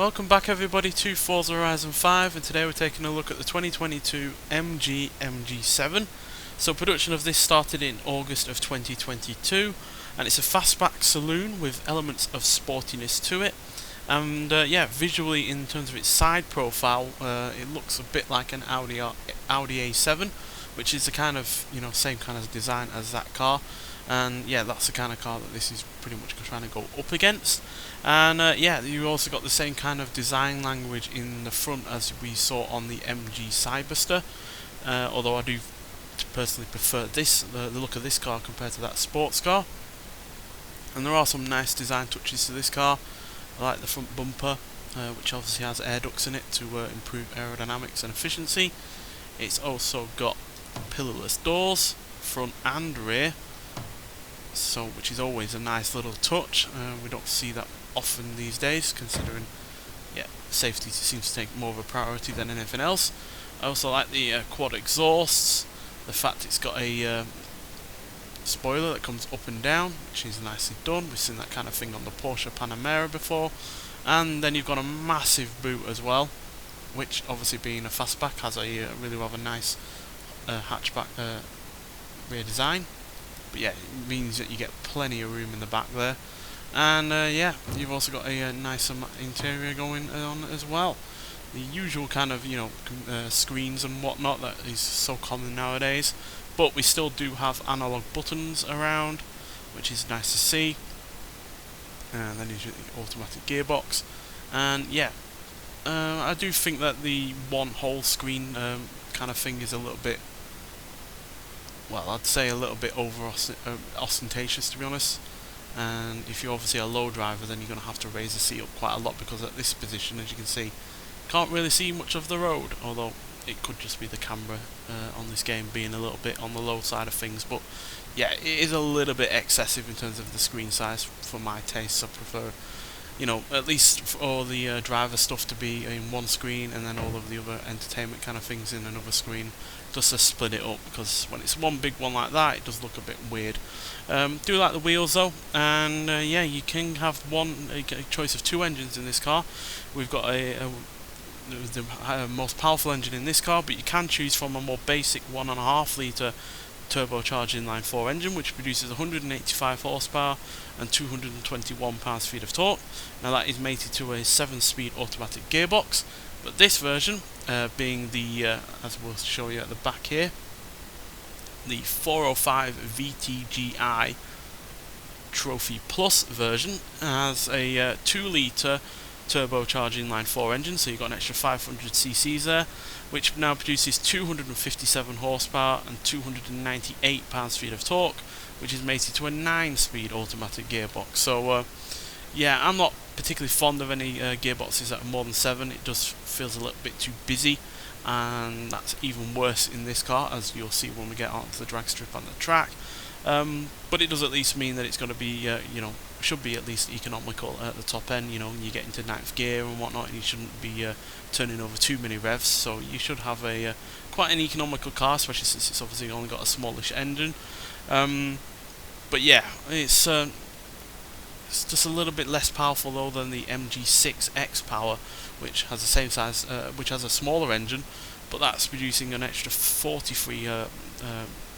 Welcome back everybody to Forza Horizon 5, and today we're taking a look at the 2022 MG7. So production of this started in August of 2022, and it's a fastback saloon with elements of sportiness to it. And yeah, visually in terms of its side profile, it looks a bit like an Audi A7, which is the kind of, same kind of design as that car. And yeah, that's the kind of car that this is pretty much trying to go up against. And yeah, you also got the same kind of design language in the front as we saw on the MG Cyberster. Although I do personally prefer the look of this car compared to that sports car. And there are some nice design touches to this car. I like the front bumper, which obviously has air ducts in it to improve aerodynamics and efficiency. It's also got pillarless doors, front and rear. So, which is always a nice little touch. We don't see that often these days, considering, yeah, safety seems to take more of a priority than anything else. I also like the quad exhausts, the fact it's got a spoiler that comes up and down, which is nicely done. We've seen that kind of thing on the Porsche Panamera before. And then you've got a massive boot as well, which obviously being a fastback has a really rather nice hatchback rear design. But yeah, it means that you get plenty of room in the back there. And yeah, you've also got a nice interior going on as well. The usual kind of, screens and whatnot that is so common nowadays. But we still do have analog buttons around, which is nice to see. And then you've got the automatic gearbox. And yeah, I do think that the one whole screen kind of thing is a little bit, well, I'd say a little bit over ostentatious, to be honest. And if you're obviously a low driver, then you're going to have to raise the seat up quite a lot, because at this position, as you can see, can't really see much of the road, although it could just be the camera on this game being a little bit on the low side of things. But yeah, it is a little bit excessive in terms of the screen size for my tastes. I prefer, at least for all the driver stuff to be in one screen, and then all of the other entertainment kind of things in another screen, just to split it up, because when it's one big one like that, it does look a bit weird. Do like the wheels though, and yeah, you can have a choice of two engines in this car. We've got the most powerful engine in this car, but you can choose from a more basic 1.5 litre turbocharged inline 4 engine, which produces 185 horsepower and 221 pounds-feet of torque. Now that is mated to a 7-speed automatic gearbox, but this version, being the, as we'll show you at the back here, the 405 VTGI Trophy Plus version, has a 2 litre turbocharged inline 4 engine, so you've got an extra 500 cc's there, which now produces 257 horsepower and 298 pounds-feet of torque, which is mated to a 9-speed automatic gearbox. So yeah, I'm not particularly fond of any gearboxes that are more than 7. It just feels a little bit too busy, and that's even worse in this car, as you'll see when we get onto the drag strip on the track. But it does at least mean that it's going to be, should be at least economical at the top end. You get into 9th gear and whatnot, and you shouldn't be turning over too many revs, so you should have a quite an economical car, especially since it's obviously only got a smallish engine. But yeah, it's just a little bit less powerful though than the MG6 X Power, which has the same size, which has a smaller engine, but that's producing an extra 43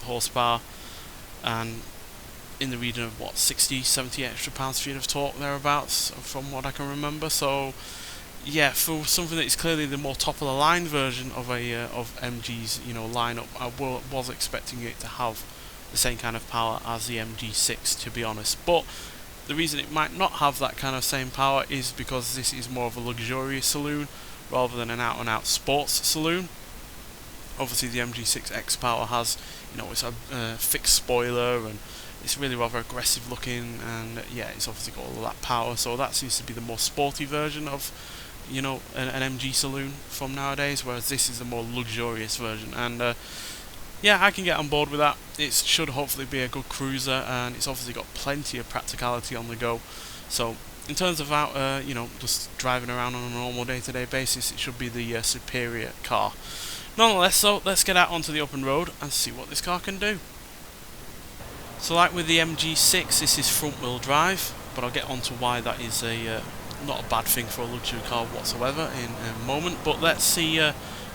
horsepower and in the region of 60-70 extra pounds-feet of torque thereabouts, from what I can remember. So yeah, for something that is clearly the more top of the line version of MG's lineup, I was expecting it to have the same kind of power as the MG6, to be honest. But the reason it might not have that kind of same power is because this is more of a luxurious saloon rather than an out-and-out sports saloon. Obviously the MG6 X Power has, it's a fixed spoiler, and it's really rather aggressive looking, and yeah, it's obviously got all of that power, so that seems to be the more sporty version of, an MG saloon from nowadays, whereas this is the more luxurious version. And yeah, I can get on board with that. It should hopefully be a good cruiser, and it's obviously got plenty of practicality on the go. So in terms of out, just driving around on a normal day-to-day basis, it should be the superior car. Nonetheless, so let's get out onto the open road and see what this car can do. So like with the MG6, this is front-wheel drive, but I'll get onto why that is a not a bad thing for a luxury car whatsoever in a moment. But let's see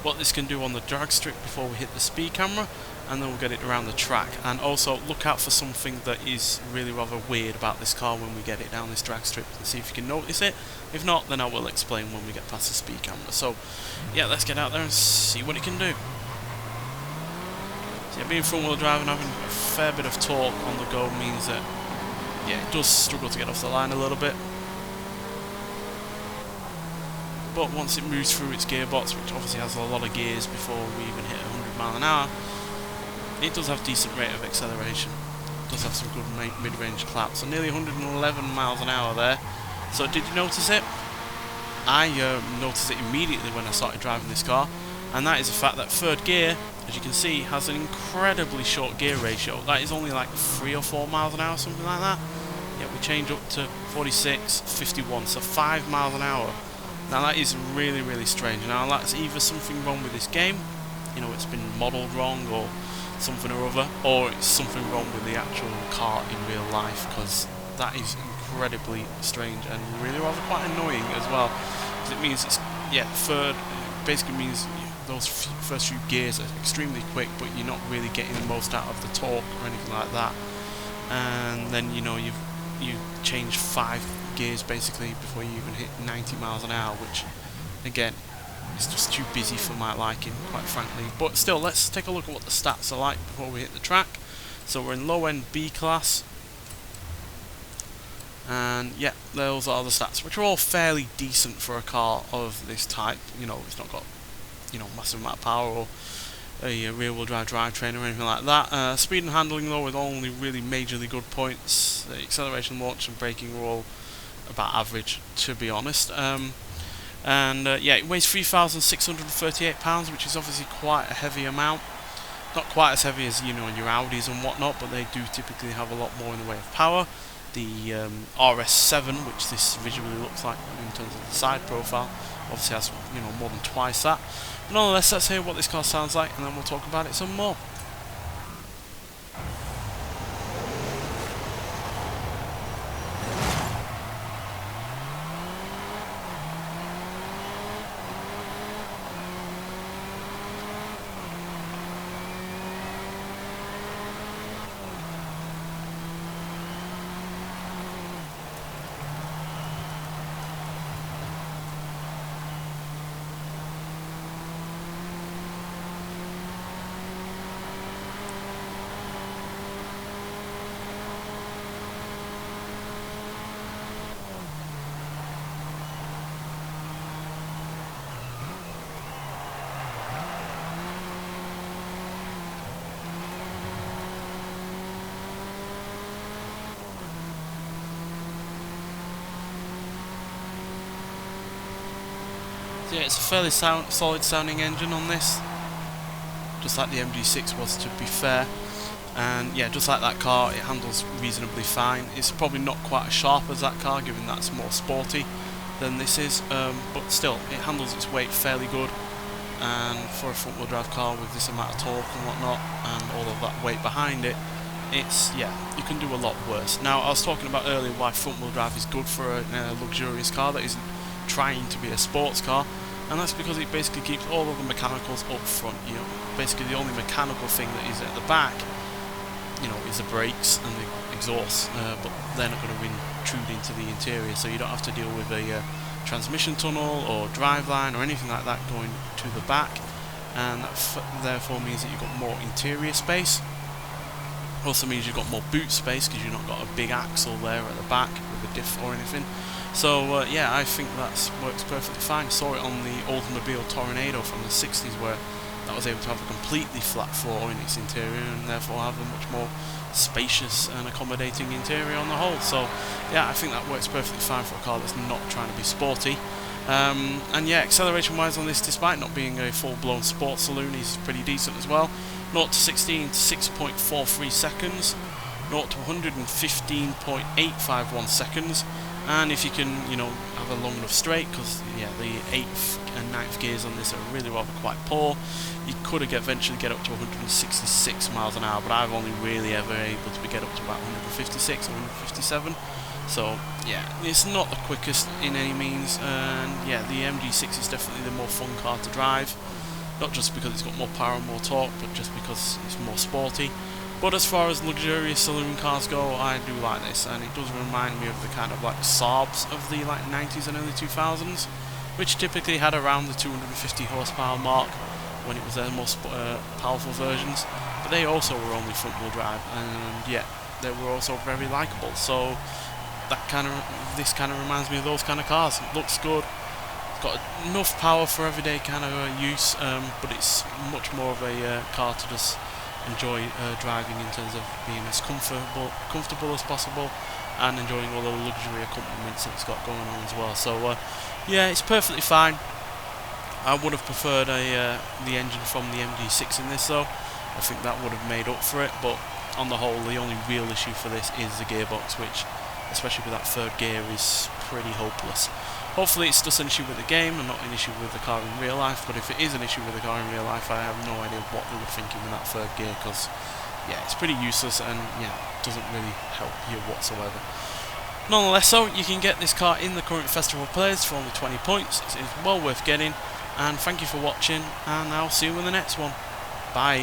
what this can do on the drag strip before we hit the speed camera, and then we'll get it around the track. And also look out for something that is really rather weird about this car when we get it down this drag strip, and see if you can notice it. If not, then I will explain when we get past the speed camera. So yeah, let's get out there and see what it can do. So yeah, being front wheel drive and having a fair bit of torque on the go means that, yeah, it does struggle to get off the line a little bit. But once it moves through its gearbox, which obviously has a lot of gears before we even hit 100 miles an hour, it does have decent rate of acceleration. It does have some good mid-range clap. So nearly 111 miles an hour there. So did you notice it? I noticed it immediately when I started driving this car, and that is the fact that third gear, as you can see, has an incredibly short gear ratio. That is only like 3 or 4 miles an hour, something like that. Yeah, we change up to 46, 51, so 5 miles an hour. Now that is really, really strange. Now that's either something wrong with this game, you know, it's been modelled wrong or something or other, or it's something wrong with the actual car in real life, because that is incredibly strange and really rather quite annoying as well. Because it means it's, yeah, third basically means those first few gears are extremely quick, but you're not really getting the most out of the torque or anything like that. And then, you know, you change 5 gears basically before you even hit 90 miles an hour, which again is just too busy for my liking, quite frankly. But still, let's take a look at what the stats are like before we hit the track. So we're in low end B class, and yeah, those are the stats, which are all fairly decent for a car of this type. You know, it's not got, you know, massive amount of power or a rear-wheel drive drivetrain or anything like that. Speed and handling though, with only really majorly good points. The acceleration, launch and braking were all about average, to be honest. Yeah, it weighs 3,638 pounds, which is obviously quite a heavy amount. Not quite as heavy as, you know, your Audis and whatnot, but they do typically have a lot more in the way of power. The RS7, which this visually looks like in terms of the side profile, obviously has, you know, more than twice that. But nonetheless, let's hear what this car sounds like, and then we'll talk about it some more. So yeah, it's a fairly solid sounding engine on this, just like the MG6 was, to be fair. And yeah, just like that car, it handles reasonably fine. It's probably not quite as sharp as that car, given that's more sporty than this is, but still, it handles its weight fairly good. And for a front-wheel drive car with this amount of torque and whatnot, and all of that weight behind it, it's, yeah, you can do a lot worse. Now, I was talking about earlier why front-wheel drive is good for a luxurious car that isn't trying to be a sports car, and that's because it basically keeps all of the mechanicals up front. You know, basically the only mechanical thing that is at the back, you know, is the brakes and the exhaust, but they're not going to intrude into the interior, so you don't have to deal with a transmission tunnel or driveline or anything like that going to the back, and that therefore means that you've got more interior space. Also means you've got more boot space because you've not got a big axle there at the back with a diff or anything. So yeah, I think that works perfectly fine. Saw it on the Oldsmobile Tornado from the 60s, where that was able to have a completely flat floor in its interior, and therefore have a much more spacious and accommodating interior on the whole. So yeah, I think that works perfectly fine for a car that's not trying to be sporty. And yeah, acceleration wise on this, despite not being a full-blown sports saloon, is pretty decent as well. 0 to 16 to 6.43 seconds, 0 to 115.851 seconds, and if you can, you know, have a long enough straight, because yeah, the 8th and 9th gears on this are really rather quite poor, you could eventually get up to 166 miles an hour, but I've only really ever able to get up to about 156 or 157. So yeah, it's not the quickest in any means, and yeah, the MG6 is definitely the more fun car to drive. Not just because it's got more power and more torque, but just because it's more sporty. But as far as luxurious saloon cars go, I do like this, and it does remind me of the kind of like Saabs of the like 90s and early 2000s, which typically had around the 250 horsepower mark when it was their most powerful versions. But they also were only front-wheel drive, and yet they were also very likable. So this kind of reminds me of those kind of cars. It looks good. It's got enough power for everyday kind of use, but it's much more of a car to just enjoy driving in terms of being as comfortable as possible, and enjoying all the luxury accompaniments that it's got going on as well. So yeah, it's perfectly fine. I would have preferred the engine from the MG6 in this though. I think that would have made up for it, but on the whole, the only real issue for this is the gearbox, which, especially with that third gear, is pretty hopeless. Hopefully it's just an issue with the game and not an issue with the car in real life, but if it is an issue with the car in real life, I have no idea what they were thinking with that third gear, because yeah, it's pretty useless and yeah, doesn't really help you whatsoever. Nonetheless, so you can get this car in the current festival players for only 20 points. It is well worth getting, and thank you for watching, and I'll see you in the next one. Bye.